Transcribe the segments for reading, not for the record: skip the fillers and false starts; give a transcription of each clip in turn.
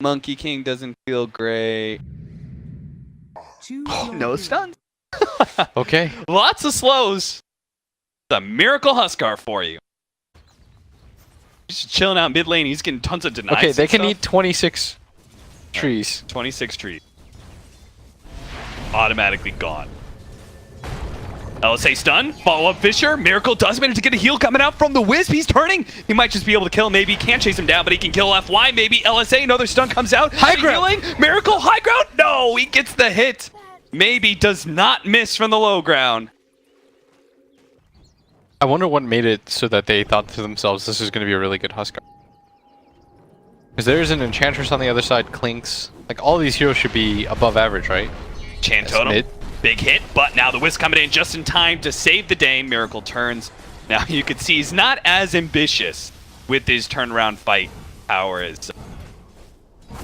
Monkey King doesn't feel great. No stuns. Okay. Lots of slows. The Miracle Huskar for you. He's just chilling out mid lane. He's getting tons of denies. Okay, they can stuff. eat 26 trees. 26 trees. Automatically gone. LSA stun. Follow up Fisher. Miracle does manage to get a heal coming out from the Wisp. He's turning. He might just be able to kill him. Maybe he can't chase him down, but he can kill FY. Maybe LSA. Another stun comes out. High ground. Healing. Miracle high ground. No, he gets the hit. Maybe does not miss from the low ground. I wonder what made it so that they thought to themselves, this is going to be a really good Huskar. Because there's an Enchantress on the other side, Clinks. Like, all these heroes should be above average, right? Chan Totem. Big hit, but now the Wisp coming in just in time to save the day. Miracle turns. Now you can see he's not as ambitious with his turnaround fight power as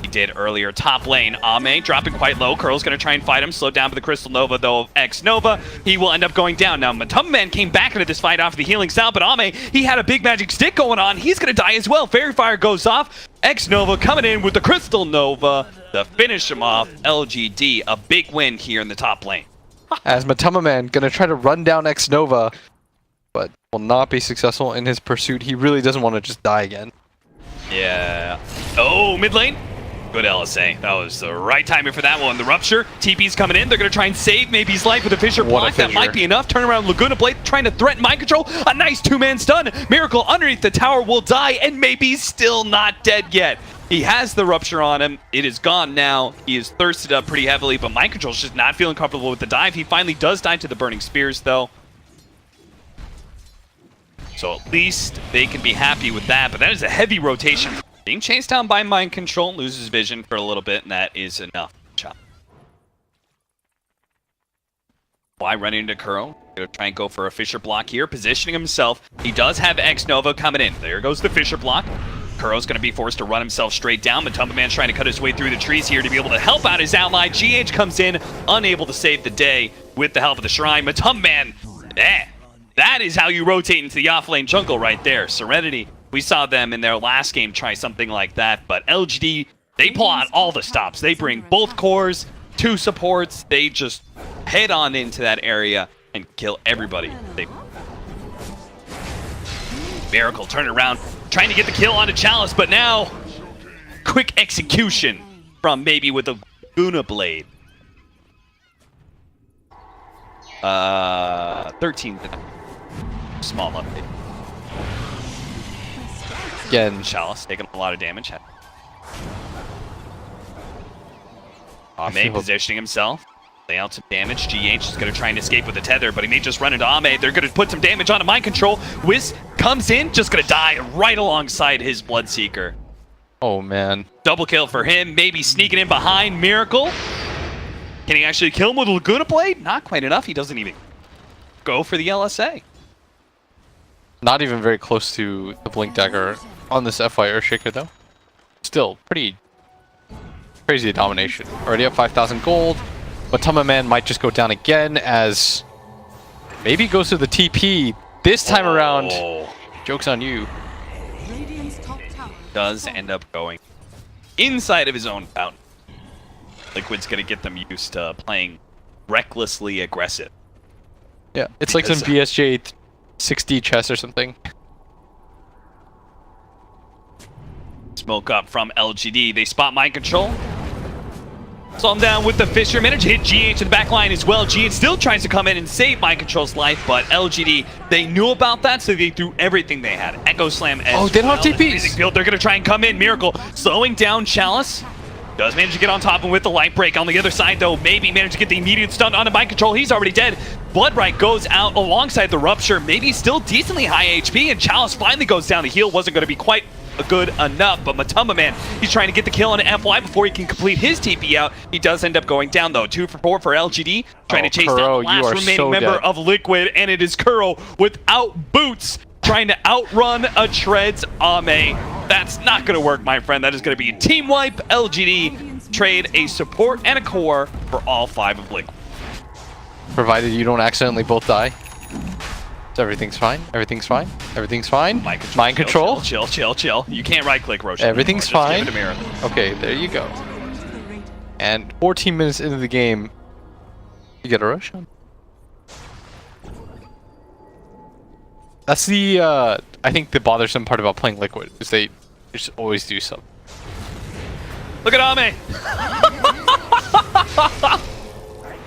he did earlier. Top lane, Ame dropping quite low. Curl's going to try and fight him. Slowed down by the Crystal Nova, though, of X Nova. He will end up going down. Now, Matumman came back into this fight off the healing sound, but Ame, he had a big magic stick going on. He's going to die as well. Fairy Fire goes off. X Nova coming in with the Crystal Nova to finish him off. LGD, a big win here in the top lane. As Matamaman going to try to run down X Nova, but will not be successful in his pursuit. He really doesn't want to just die again. Yeah. Oh, mid lane. Good LSA. That was the right timing for that one. The Rupture. TP's coming in. They're going to try and save maybe his life with a Fisher block. That might be enough. Turn around Laguna Blade trying to threaten mind control. A nice two-man stun. Miracle underneath the tower will die and maybe still not dead yet. He has the Rupture on him. It is gone now. He is thirsted up pretty heavily, but mind control's just not feeling comfortable with the dive. He finally does die to the Burning Spears, though. So at least they can be happy with that, but that is a heavy rotation. Being chased down by mind control, loses vision for a little bit, and that is enough. Why run into Kuro? Gonna try and go for a Fisher block here, positioning himself. He does have X Nova coming in. There goes the Fisher block. Kuro's going to be forced to run himself straight down. Matumbaman's trying to cut his way through the trees here to be able to help out his ally. GH comes in, unable to save the day with the help of the Shrine. Matumbaman, that is how you rotate into the offlane jungle right there. Serenity, we saw them in their last game try something like that, but LGD, they pull out all the stops. They bring both cores, 2 supports. They just head on into that area and kill everybody. Miracle turn around, trying to get the kill onto Chalice, but now quick execution from maybe with a Laguna Blade. 13. Small update. Again, Chalice taking a lot of damage. Ame positioning himself. Lay out some damage. GH is going to try and escape with the tether, but he may just run into Ame. They're going to put some damage onto mind control. Wiz comes in, just going to die right alongside his Bloodseeker. Oh, man. Double kill for him. Maybe sneaking in behind Miracle. Can he actually kill him with a Laguna Blade? Not quite enough. He doesn't even go for the LSA. Not even very close to the Blink Dagger on this FY Earthshaker, though. Still, pretty crazy domination. Already up 5,000 gold. Matamaman might just go down again as maybe goes to the TP this time around. Joke's on you. Does end up going inside of his own fountain. Liquid's going to get them used to playing recklessly aggressive. Yeah, it's like some BSJ 6D chess or something. Smoke up from LGD. They spot mind control. Slow him down with the Fisher. Managed to hit GH in the back line as well. GH still tries to come in and save mind control's life, but LGD, they knew about that, so they threw everything they had. Echo Slam as they don't have TPs. They're going to try and come in. Miracle slowing down Chalice. Does manage to get on top of him with the light break. On the other side, though, maybe managed to get the immediate stun onto mind control. He's already dead. Bloodbright goes out alongside the Rupture. Maybe still decently high HP, and Chalice finally goes down. The heal wasn't going to be quite good enough, but Matumbaman, he's trying to get the kill on FY before he can complete his TP out. He does end up going down, though. 2 for 4 for LGD, trying to chase down the last remaining member of Liquid, and it is Kuro without boots, trying to outrun a Treads Ame. That's not going to work, my friend. That is going to be a team wipe. LGD trade a support and a core for all 5 of Liquid. Provided you don't accidentally both die. So everything's fine. Everything's fine. Everything's fine. Mind control. Chill. You can't right-click Roshan. Everything's anymore. fine. Just give it a Miracle. Okay, there you go. And 14 minutes into the game, you get a Roshan. That's the, I think the bothersome part about playing Liquid, is they just always do something. Look at Ame!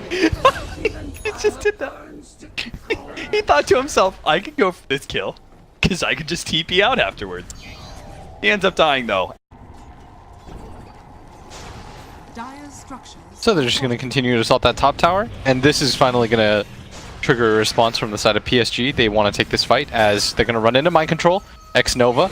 He just did that. He thought to himself, I could go for this kill, because I could just TP out afterwards. He ends up dying, though. So they're just going to continue to assault that top tower, and this is finally going to trigger a response from the side of PSG. They want to take this fight as they're going to run into mind control. X-Nova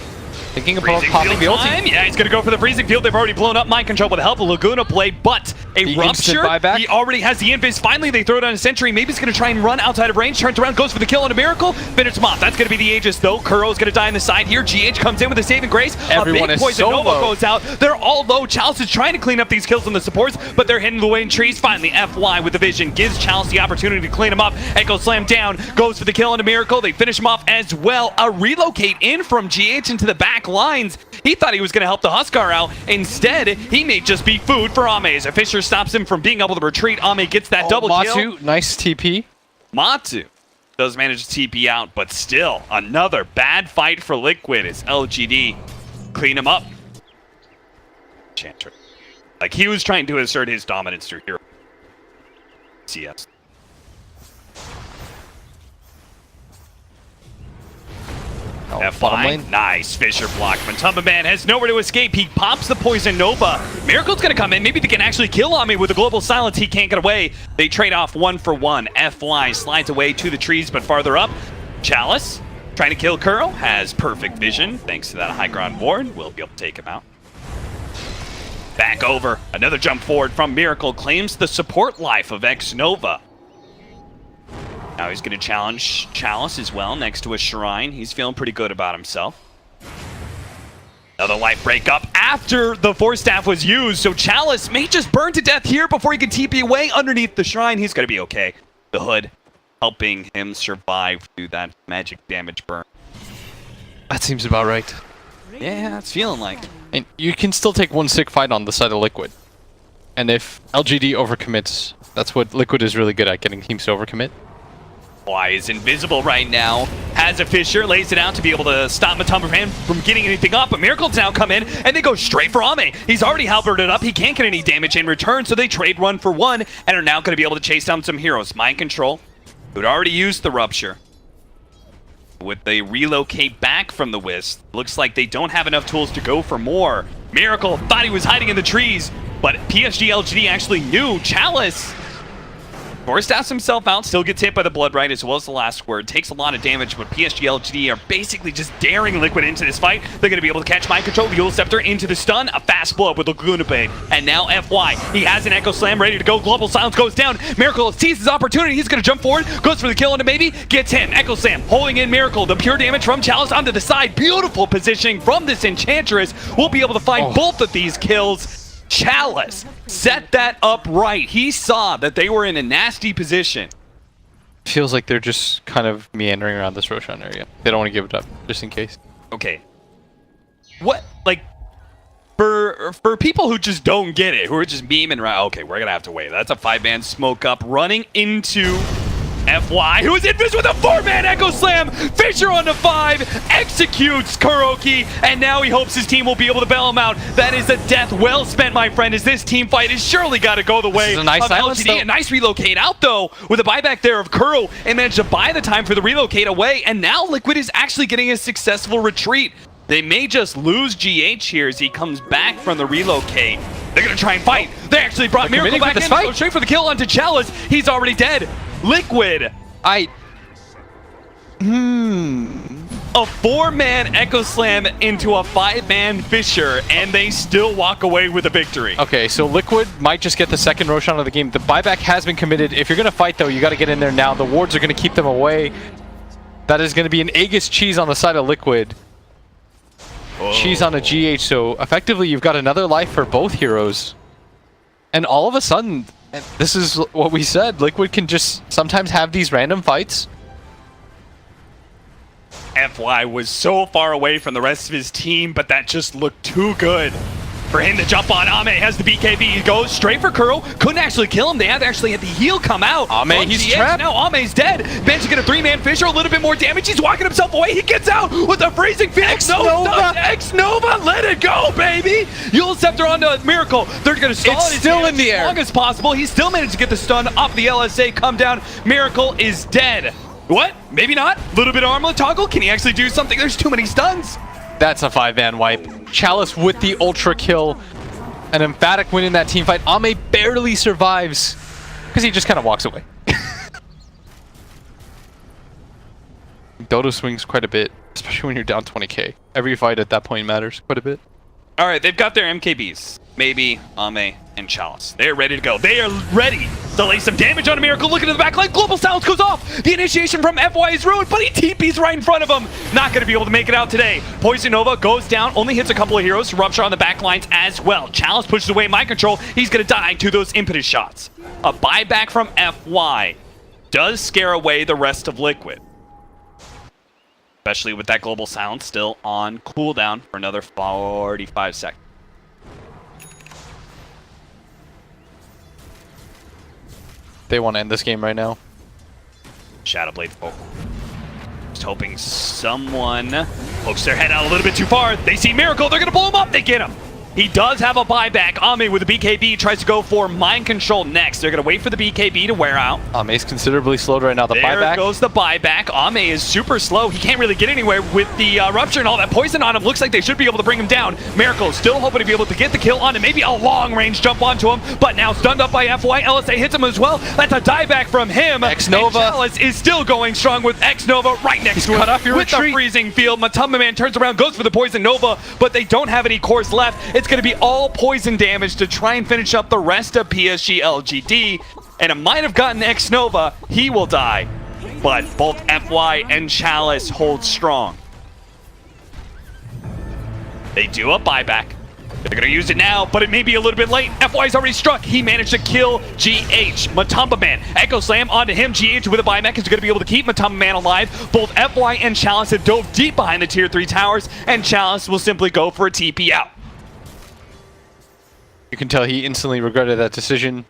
thinking about popping the ulti. Yeah, he's going to go for the freezing field. They've already blown up mind control with the help of Laguna play, but a rupture. He already has the invis. Finally, they throw down a sentry. Maybe he's going to try and run outside of range. Turns around, goes for the kill on a Miracle. Finishes him off. That's going to be the Aegis, though. Kuro's going to die on the side here. GH comes in with a saving grace. Everyone a big is poison so Nova low. goes out. They're all low. Chalice is trying to clean up these kills on the supports, but they're hidden away in trees. Finally, FY with the vision gives Chalice the opportunity to clean him up. Echo Slam down. Goes for the kill on a Miracle. They finish him off as well. A relocate in from GH into the back lines. He thought he was going to help the Huskar out. Instead, he may just be food for Ame. As a Fisher stops him from being able to retreat, Ame gets that double kill. Matsu, nice TP. Matsu does manage to TP out, but still, another bad fight for Liquid as LGD clean him up. Chanter. Like, he was trying to assert his dominance through hero. CS. F5, nice Fisher block. Matumba Man has nowhere to escape. He pops the Poison Nova. Miracle's gonna come in. Maybe they can actually kill Ame with a global silence. He can't get away. They trade off 1 for 1. FY slides away to the trees, but farther up. Chalice trying to kill Kuro. Has perfect vision. Thanks to that high ground ward. We'll be able to take him out. Back over. Another jump forward from Miracle. Claims the support life of X-Nova. Now he's going to challenge Chalice as well next to a shrine. He's feeling pretty good about himself. Another life break up after the Force Staff was used, so Chalice may just burn to death here before he can TP away underneath the shrine. He's going to be okay. The Hood helping him survive through that magic damage burn. That seems about right. Yeah, it's feeling like. And you can still take one sick fight on the side of Liquid. And if LGD overcommits, that's what Liquid is really good at, getting teams to overcommit. Why is invisible right now? Has a Fisher, lays it out to be able to stop Matumba Man from getting anything up, but Miracle's now come in, and they go straight for Ame. He's already halberded up, he can't get any damage in return, so they trade 1 for 1, and are now going to be able to chase down some heroes. Mind Control, who'd already used the Rupture. With the relocate back from the Wisp, looks like they don't have enough tools to go for more. Miracle thought he was hiding in the trees, but PSG LGD actually knew. Chalice Force himself out, still gets hit by the Blood Right as well as the last word. Takes a lot of damage, but PSG LGD are basically just daring Liquid into this fight. They're going to be able to catch Mind Control, the Eul Scepter into the stun, a fast blow up with Laguna Blade. And now FY, he has an Echo Slam ready to go. Global Silence goes down. Miracle sees his opportunity. He's going to jump forward, goes for the kill on a maybe, gets him. Echo Slam holding in Miracle. The pure damage from Chalice onto the side. Beautiful positioning from this Enchantress. We'll be able to find both of these kills. Chalice set that up right. He saw that they were in a nasty position. Feels like they're just kind of meandering around this Roshan area. They don't want to give it up, just in case. Okay. What, like, for people who just don't get it, who are just memeing around, okay, we're going to have to wait. That's a 5-man smoke up running into FY, who is invis with a 4-man Echo Slam. Fisher on the 5, executes Kuroki, and now he hopes his team will be able to bail him out. That is a death well spent, my friend, as this team fight has surely got to go the way of LGD. A nice relocate out, though, with a buyback there of Kuro, and managed to buy the time for the relocate away, and now Liquid is actually getting a successful retreat. They may just lose GH here as he comes back from the relocate. They're going to try and fight. They actually brought Miracle back in. Go straight for the kill onto Chalice. He's already dead. Liquid. A 4-man Echo Slam into a 5-man Fisher, and they still walk away with a victory. Okay, so Liquid might just get the second Roshan of the game. The buyback has been committed. If you're going to fight, though, you got to get in there now. The wards are going to keep them away. That is going to be an Aegis cheese on the side of Liquid. Cheese on a GH, so effectively you've got another life for both heroes. And all of a sudden, this is what we said, Liquid can just sometimes have these random fights FY was so far away from the rest of his team, but that just looked too good for him to jump on. Ame has the BKB. He goes straight for Kuro. Couldn't actually kill him. They had actually had the heal come out. Ame, he's trapped. Now Ame's dead. Managed to get a 3-man Fisher, a little bit more damage. He's walking himself away. He gets out with a freezing Phoenix. X-Nova, let it go, baby. You'll Scepter onto Miracle. They're going to stall it's still in the air as long as possible. He still managed to get the stun off the LSA, come down. Miracle is dead. What? Maybe not. A little bit of armlet toggle. Can he actually do something? There's too many stuns. That's a 5-man wipe. Chalice with the ultra kill. An emphatic win in that team fight. Ame barely survives because he just kind of walks away. Dota swings quite a bit, especially when you're down 20k. Every fight at that point matters quite a bit. All right, they've got their MKBs. Maybe Ame and Chalice. They're ready to go. They are ready to lay some damage on a Miracle. Looking to the back line. Global Silence goes off. The initiation from FY is ruined, but he TP's right in front of him. Not going to be able to make it out today. Poison Nova goes down. Only hits a couple of heroes. Rupture on the back lines as well. Chalice pushes away Mind Control. He's going to die to those impetus shots. A buyback from FY does scare away the rest of Liquid. Especially with that Global Silence still on cooldown for another 45 seconds. They want to end this game right now. Shadowblade folk. Just hoping someone pokes their head out a little bit too far. They see Miracle. They're going to blow him up. They get him. He does have a buyback. Ame with the BKB tries to go for Mind Control next. They're going to wait for the BKB to wear out. Ame's considerably slowed right now. The buyback. There goes the buyback. Ame is super slow. He can't really get anywhere with the Rupture and all that poison on him. Looks like they should be able to bring him down. Miracle still hoping to be able to get the kill on him. Maybe a long-range jump onto him, but now stunned up by FY. LSA hits him as well. That's a dieback from him. X-Nova. And Chalice is still going strong with X-Nova right next to him. Cut off your with retreat. the freezing field. Matumba Man turns around, goes for the Poison Nova, but they don't have any cores left. It's going to be all poison damage to try and finish up the rest of PSG LGD, and it might have gotten X-Nova. He will die, but both FY and Chalice hold strong. They do a buyback. They're going to use it now, but it may be a little bit late. FY's already struck. He managed to kill GH. Matumba Man. Echo Slam onto him. GH with a buyback is going to be able to keep Matumba Man alive. Both FY and Chalice have dove deep behind the tier 3 towers, and Chalice will simply go for a TP out. You can tell he instantly regretted that decision.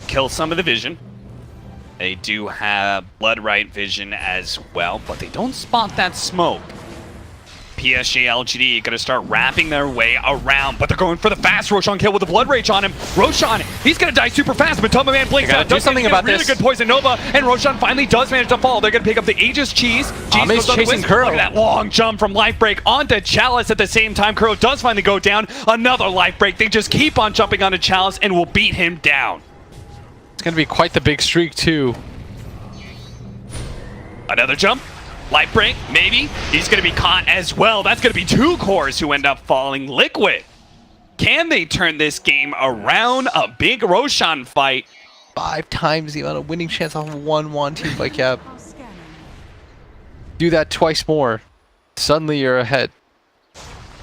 Kill some of the vision. They do have Blood Right vision as well, but they don't spot that smoke. PSG LGD going to start wrapping their way around, but they're going for the fast Roshan kill with the Blood Rage on him. Roshan, he's going to die super fast, but Matumba Man blinks out. Do something about really this. Good Poison Nova, and Roshan finally does manage to fall. They're going to pick up the Aegis Cheese. Ame's chasing Kuro. Look at that long jump from Life Break onto Chalice at the same time. Kuro does finally go down. Another Life Break. They just keep on jumping onto Chalice and will beat him down. It's going to be quite the big streak, too. Another jump. Light break, maybe. He's going to be caught as well. That's going to be 2 cores who end up falling. Liquid. Can they turn this game around? A big Roshan fight. 5 times the amount of winning chance off of one team fight cap. Do that twice more. Suddenly you're ahead.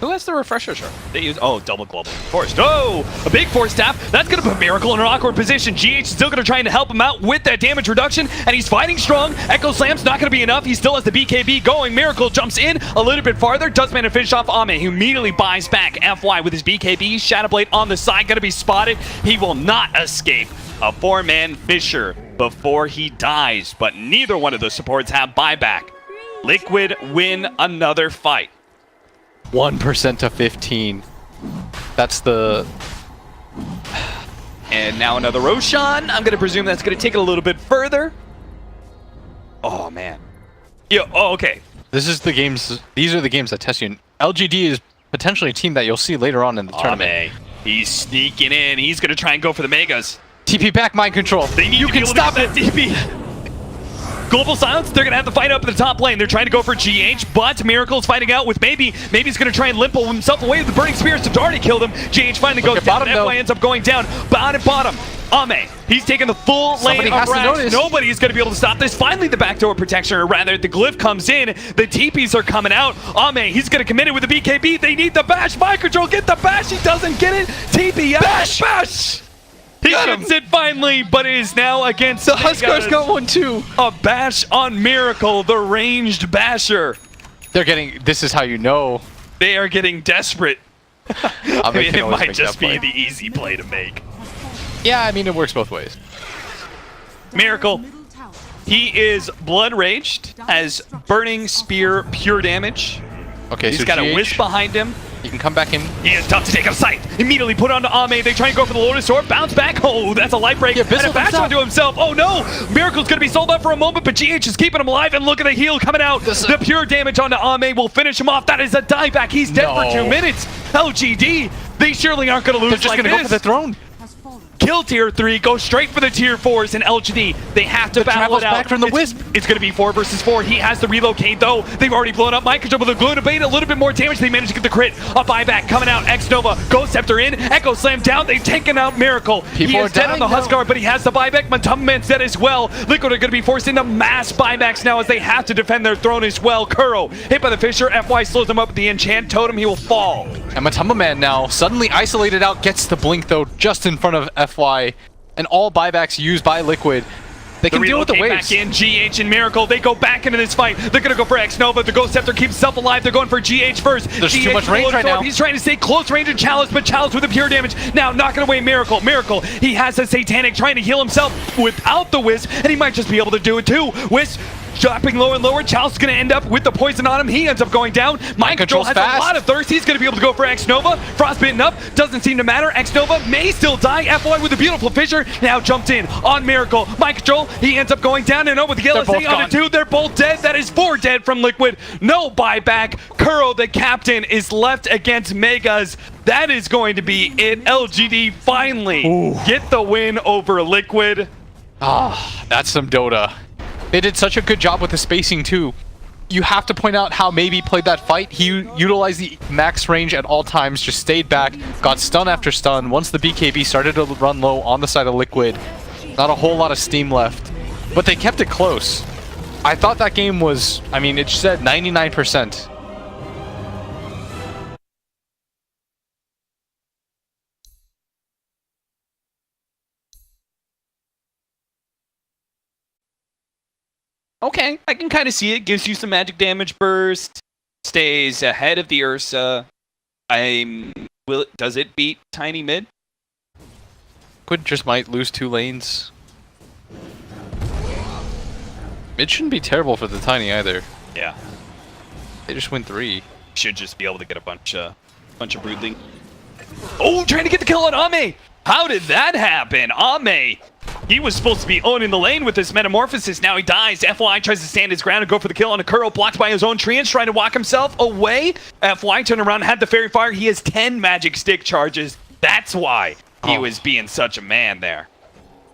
Who has the refresher chart? They use, double global. Force. No! A big force staff. That's going to put Miracle in an awkward position. GH is still going to try and help him out with that damage reduction, and he's fighting strong. Echo Slam's not going to be enough. He still has the BKB going. Miracle jumps in a little bit farther. Does manage to finish off Ame, who immediately buys back FY with his BKB. Shadowblade on the side, going to be spotted. He will not escape. A 4-man Fisher before he dies, but neither one of the supports have buyback. Liquid win another fight. 1% to 15. That's the... And now another Roshan. I'm going to presume that's going to take it a little bit further. Oh, man. Okay. These are the games that test you. LGD is potentially a team that you'll see later on in the tournament. He's sneaking in. He's going to try and go for the Megas. TP back, Mind Control. You can stop that TP. Global Silence, they're going to have to fight up in the top lane. They're trying to go for GH, but Miracle's fighting out with Maybe. Maybe's going to try and limp himself away with the Burning Spears to already kill them. GH finally goes down. FY ends up going down. Bottom. Ame, he's taking the full lane of Rax. Nobody is going to be able to stop this. Finally, the backdoor protection, or rather, the glyph comes in. The TPs are coming out. Ame, he's going to commit it with the BKB. They need the bash. Mind Control, get the bash. He doesn't get it. TP out. Bash! He Got him. gets it finally, but it is now against The Huskar's got one too. a bash on Miracle, the ranged basher. They're getting. This is how you know. They are getting desperate. I mean, It might just be the easy play to make. Yeah, I mean it works both ways. Miracle, he is blood raged, has burning spear pure damage. Okay, He's so got a GH, wisp behind him. You can come back in. He is tough to take out of sight. Immediately put onto Ame. They try and go for the Lotus Sword. Bounce back. Oh, that's a light break. Yeah, and a bash onto himself. Oh no! Miracle's going to be sold up for a moment, but GH is keeping him alive. And look at the heal coming out. The pure damage onto Ame will finish him off. That is a dieback. He's dead for 2 minutes. LGD, they surely aren't going to lose. They're just like going to go for the throne. Kill tier 3, go straight for the tier 4s in LGD. They have to battle it out. Back from the wisp. It's going to be 4 versus 4. He has to relocate though. They've already blown up Mind Control with a glue to bait a little bit more damage. They managed to get the crit. A buyback coming out. X Nova, Ghost Scepter in. Echo Slam down. They've taken out Miracle. People he are is dead on the dying Huskar, but he has the buyback. Matumman's dead as well. Liquid are going to be forced into mass buybacks now as they have to defend their throne as well. Kuro hit by the Fisher. FY slows him up with the enchant totem. He will fall. And Matamba Man now suddenly isolated out, gets the blink though just in front of FY. And all buybacks used by Liquid. They can deal with the waves. Back in GH and Miracle. They go back into this fight. They're gonna go for X Nova. The Ghost Scepter keeps himself alive. They're going for GH first. There's GH too much range right now. He's trying to stay close range and Chalice, but Chalice with the pure damage. Now knocking away Miracle. Miracle, he has a Satanic trying to heal himself without the Wisp, and he might just be able to do it too. Wisp dropping lower and lower. Chalice is going to end up with the poison on him. He ends up going down. Mind Control has fast. a lot of thirst. He's going to be able to go for X Nova. Frostbitten up. Doesn't seem to matter. X Nova may still die. FY with a beautiful fissure. Now jumped in on Miracle. Mind Control. He ends up going down and over with the LSA on the 2. They're both dead. That is 4 dead from Liquid. No buyback. Kuro, the captain, is left against Megas. That is going to be it. LGD finally get the win over Liquid. Ah, that's some Dota. They did such a good job with the spacing too. You have to point out how Maybe played that fight. He utilized the max range at all times, just stayed back, got stun after stun. Once the BKB started to run low on the side of Liquid, not a whole lot of steam left. But they kept it close. I thought that game was, I mean, it said 99%. Okay, I can kind of see it. Gives you some magic damage burst. Stays ahead of the Ursa. Does it beat Tiny Mid? Liquid just might lose 2 lanes. It shouldn't be terrible for the Tiny either. Yeah. They just win 3. Should just be able to get a bunch of broodling. Oh, trying to get the kill on Ame! How did that happen? Ame, he was supposed to be owning the lane with this metamorphosis. Now he dies. FY tries to stand his ground and go for the kill on a Kuro, blocked by his own treants, trying to walk himself away. FY turned around and had the fairy fire. He has 10 magic stick charges. That's why he was being such a man there.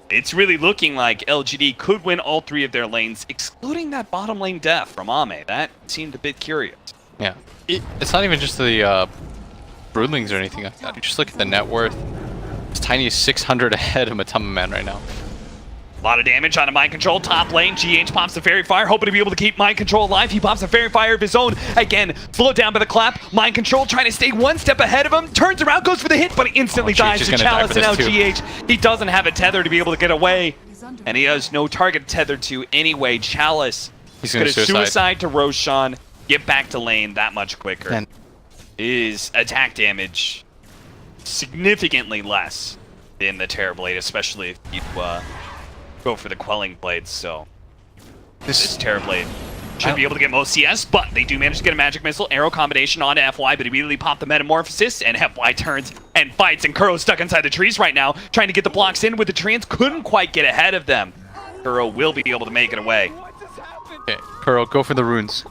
It's really looking like LGD could win all 3 of their lanes, excluding that bottom lane death from Ame. That seemed a bit curious. Yeah. It's not even just the broodlings or anything like that. You just look at the net worth. It's Tiny is 600 ahead of Matamba Man right now. A lot of damage on a Mind Control. Top lane, GH pops the Fairy Fire, hoping to be able to keep Mind Control alive. He pops a Fairy Fire of his own. Again, slowed down by the clap. Mind Control trying to stay 1 step ahead of him. Turns around, goes for the hit, but he instantly dies to Chalice. And now GH, he doesn't have a tether to be able to get away. And he has no target tethered to anyway. Chalice He's going to suicide to Roshan. Get back to lane that much quicker. Man. His attack damage significantly less than the Terror Blade, especially if you go for the Quelling Blades. So this Terror Blade should be able to get most CS, but they do manage to get a Magic Missile arrow combination onto FY, but immediately pop the Metamorphosis, and FY turns and fights, and Kuro's stuck inside the trees right now, trying to get the blocks in with the treants. Couldn't quite get ahead of them. Kuro will be able to make it away. Okay, Kuro, go for the runes.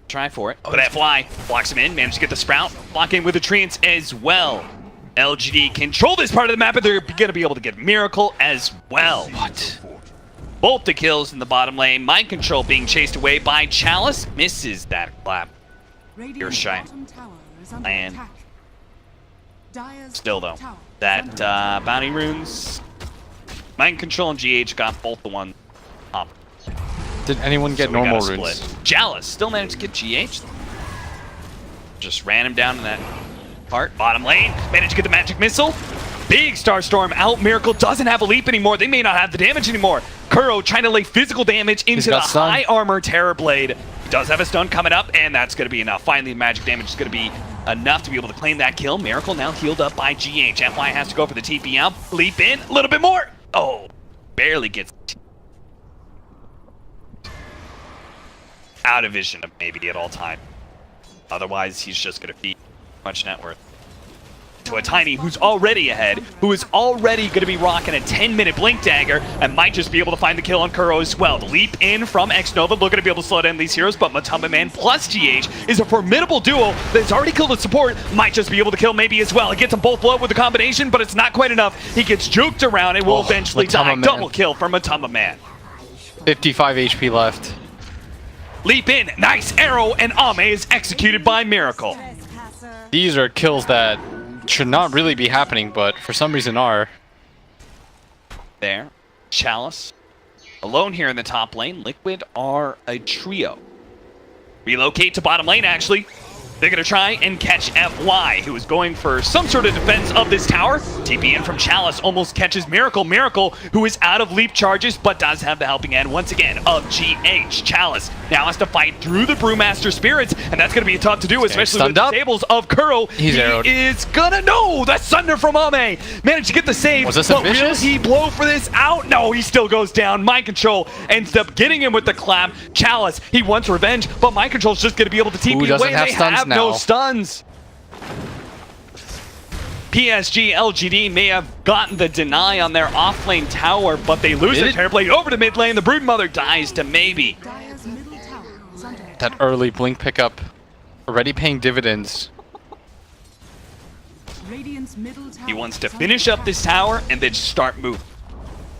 Try for it, but FY blocks him in, managed to get the Sprout, block in with the treants as well. LGD control this part of the map, but they're going to be able to get Miracle as well. What? Both the kills in the bottom lane. Mind Control being chased away by Chalice. Misses that clap. You're shy. And still though, that bounty runes. Mind Control and GH got both the one up. Did anyone get normal runes? Chalice still managed to get GH. Just ran him down in that Part, bottom lane, managed to get the magic missile. Big Starstorm out. Miracle doesn't have a leap anymore. They may not have the damage anymore. Kuro trying to lay physical damage into the high armor Terrorblade. Does have a stun coming up, and that's going to be enough. Finally, the magic damage is going to be enough to be able to claim that kill. Miracle now healed up by GH. FY has to go for the TP out. Leap in, a little bit more. Oh, barely gets out of vision of maybe at all time. Otherwise, he's just going to be much net worth. To a Tiny who's already ahead, who is already going to be rocking a 10-minute Blink Dagger and might just be able to find the kill on Kuro as well. The leap in from Xnova, looking to be able to slow down these heroes, but Matumba Man plus GH is a formidable duo that's already killed the support, might just be able to kill maybe as well. It gets them both low with the combination, but it's not quite enough. He gets juked around and will eventually die. Double kill from Matumba Man. 55 HP left. Leap in, nice arrow, and Ame is executed by Miracle. These are kills that should not really be happening, but for some reason are. There, Chalice, alone here in the top lane. Liquid are a trio. Relocate to bottom lane, actually. They're going to try and catch FY, who is going for some sort of defense of this tower. TP in from Chalice almost catches Miracle. Miracle, who is out of leap charges, but does have the helping hand once again of GH. Chalice now has to fight through the Brewmaster Spirits, and that's going to be tough to do, especially with the tables of Kuro. He's arrowed. Is gonna know the Sunder from Ame. Managed to get the save. Was this but ambitious? Will he blow for this out? No, he still goes down. Mind Control ends up getting him with the clap. Chalice, he wants revenge, but Mind Control's just going to be able to TP away. They have no stuns. PSG LGD may have gotten the deny on their offlane tower, but they lose the Terrorblade over to mid lane. The Broodmother dies to maybe. That early Blink pickup already paying dividends. He wants to finish up this tower and then start moving.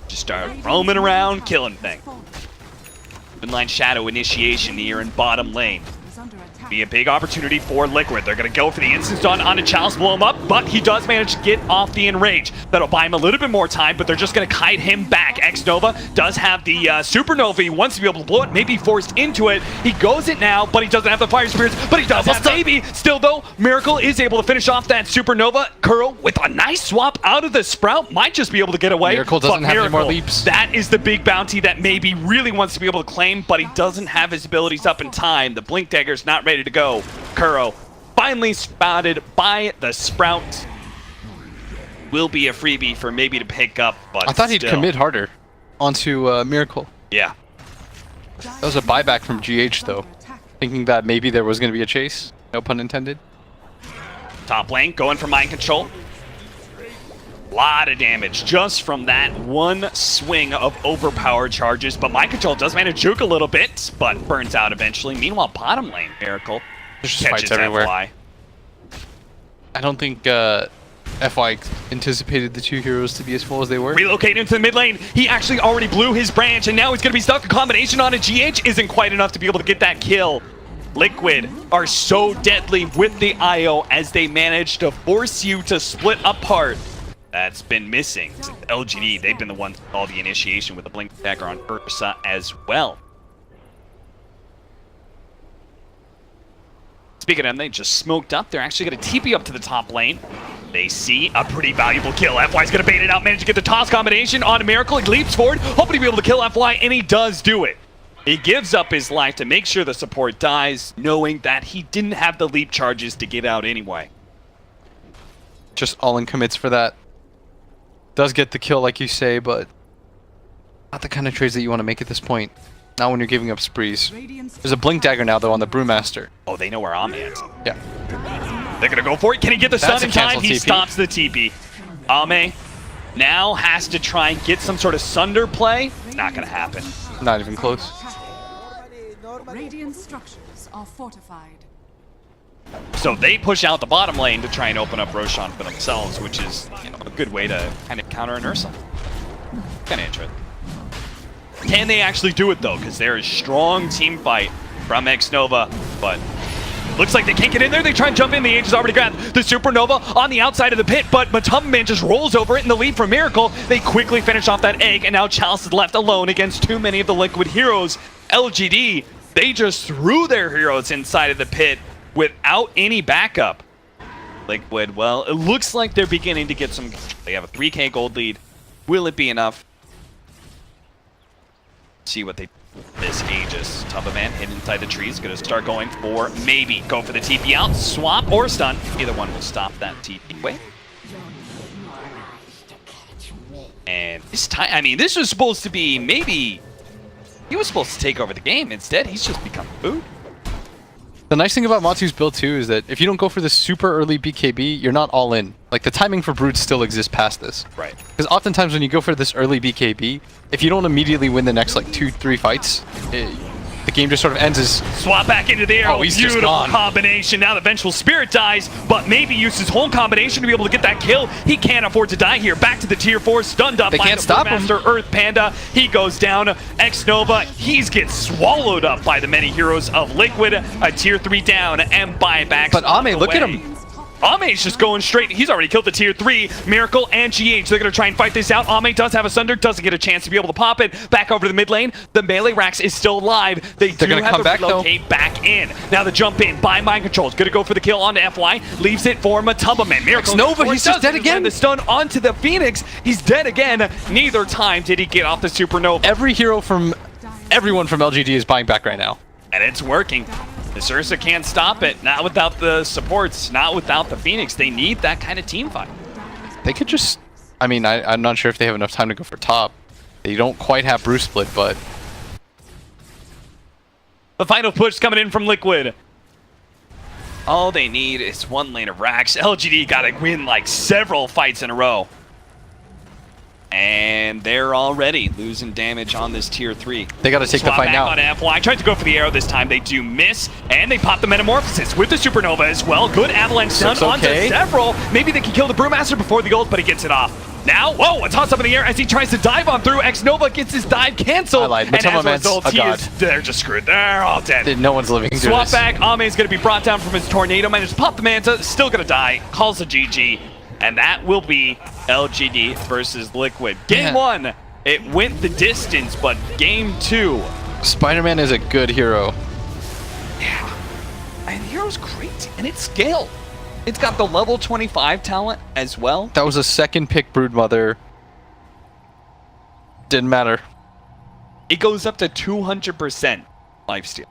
Just start roaming around, killing things. Inline Shadow initiation here in bottom lane. Be a big opportunity for Liquid. They're going to go for the instant stun onto Chalice, blow him up, but he does manage to get off the enrage. That'll buy him a little bit more time, but they're just going to kite him back. Xnova does have the Supernova. He wants to be able to blow it, maybe forced into it. He goes it now, but he doesn't have the Fire Spirits, but he does have maybe. Still though, Miracle is able to finish off that Supernova. Kuro with a nice swap out of the Sprout, might just be able to get away. Miracle doesn't have any more leaps. That is the big bounty that maybe really wants to be able to claim, but he doesn't have his abilities up in time. The Blink Dagger's not ready to go. Kuro finally spotted by the Sprout. Will be a freebie for maybe to pick up, but I thought he'd commit harder onto Miracle. Yeah. That was a buyback from GH though, thinking that maybe there was going to be a chase. No pun intended. Top lane going for Mind Control. Lot of damage just from that one swing of overpowered charges, but Mind Control does manage to juke a little bit, but burns out eventually. Meanwhile, bottom lane, Miracle There's just fights everywhere. FY. I don't think FY anticipated the two heroes to be as full as they were. Relocating into the mid lane. He actually already blew his branch, and now he's going to be stuck. A combination on a GH isn't quite enough to be able to get that kill. Liquid are so deadly with the IO as they manage to force you to split apart. That's been missing. LGD, they've been the ones with all the initiation with the Blink Dagger on Ursa as well. Speaking of them, they just smoked up. They're actually going to TP up to the top lane. They see a pretty valuable kill. FY's going to bait it out, manage to get the toss combination on a Miracle. He leaps forward, hoping to be able to kill FY, and he does do it. He gives up his life to make sure the support dies, knowing that he didn't have the leap charges to get out anyway. Just all-in commits for that. Does get the kill, like you say, but not the kind of trades that you want to make at this point. Not when you're giving up sprees. There's a Blink Dagger now, though, on the Brewmaster. Oh, they know where Ame is. Yeah. They're going to go for it. Can he get the stun in time? He TP. stops the TP. Ame now has to try and get some sort of Sunder play. Not going to happen. Not even close. Radiant structures are fortified. So they push out the bottom lane to try and open up Roshan for themselves, which is, you know, a good way to kind of counter an Ursa. Kind of interesting. Can they actually do it though? Because there is strong team fight from Xnova, but looks like they can't get in there. They try and jump in. The Age is already grabbed the Supernova on the outside of the pit, but Matumba Man just rolls over it in the lead from Miracle. They quickly finish off that egg, and now Chalice is left alone against too many of the Liquid heroes. LGD, they just threw their heroes inside of the pit without any backup. Liquid, well, it looks like they're beginning to get some... They have a 3k gold lead. Will it be enough? See what they... This Aegis. Tubba-Man hidden inside the trees. Gonna start going for maybe go for the TP out, swap, or stun. Either one will stop that TP wave. And this time, I mean, this was supposed to be maybe... He was supposed to take over the game. Instead, he's just become food. The nice thing about Matsu's build too is that if you don't go for the super early BKB, you're not all in. Like the timing for broods still exists past this. Right. Because oftentimes when you go for this early BKB, if you don't immediately win the next like 2-3 fights, the game just sort of ends as... Swap back into the arrow. Oh, he's Beautiful just gone. combination. Now the Vengeful Spirit dies, but maybe use his whole combination to be able to get that kill. He can't afford to die here. Back to the tier 4, stunned up They by can't the stop him. Master Earth Panda. He goes down. X-Nova, he's gets swallowed up by the many heroes of Liquid. A tier 3 down and buybacks. But Ame, look at him. Ame's just going straight. He's already killed the tier 3. Miracle and GH. They're going to try and fight this out. Ame does have a Sunder. Doesn't get a chance to be able to pop it. Back over to the mid lane. The melee Rax is still alive. They're gonna have come to back, relocate back in. Now the jump in by Mind Control. Going to go for the kill onto FY. Leaves it for Matubba-Man. Miracle. Nova, he's just dead again. The stun onto the Phoenix. He's dead again. Neither time did he get off the Supernova. Every hero from... Everyone from LGD is buying back right now. And it's working. The Ursa can't stop it. Not without the supports. Not without the Phoenix. They need that kind of team fight. They could just... I mean, I'm not sure if they have enough time to go for top. They don't quite have Bruce split, but... The final push coming in from Liquid. All they need is one lane of Rax. LGD got to win like several fights in a row. And they're already losing damage on this tier 3. They got to take the fight now. On FY. Tried to go for the arrow this time. They do miss. And they pop the Metamorphosis with the Supernova as well. Good avalanche stun onto several. Maybe they can kill the Brewmaster before the ult, but he gets it off. Now, whoa, a toss up in the air as he tries to dive on through. X-Nova gets his dive canceled. I lied. And as a Matubba-Man's result, a god. they're just screwed. They're all dead. No one's living through Swap this. back. Ame's going to be brought down from his Tornado. Manages to pop the Manta. Still going to die. Calls a GG. And that will be LGD versus Liquid. Game 1, it went the distance, but game 2. Spider-Man is a good hero. Yeah. And the hero's great. And it's scaled. It's got the level 25 talent as well. That was a second pick Broodmother. Didn't matter. It goes up to 200% lifesteal.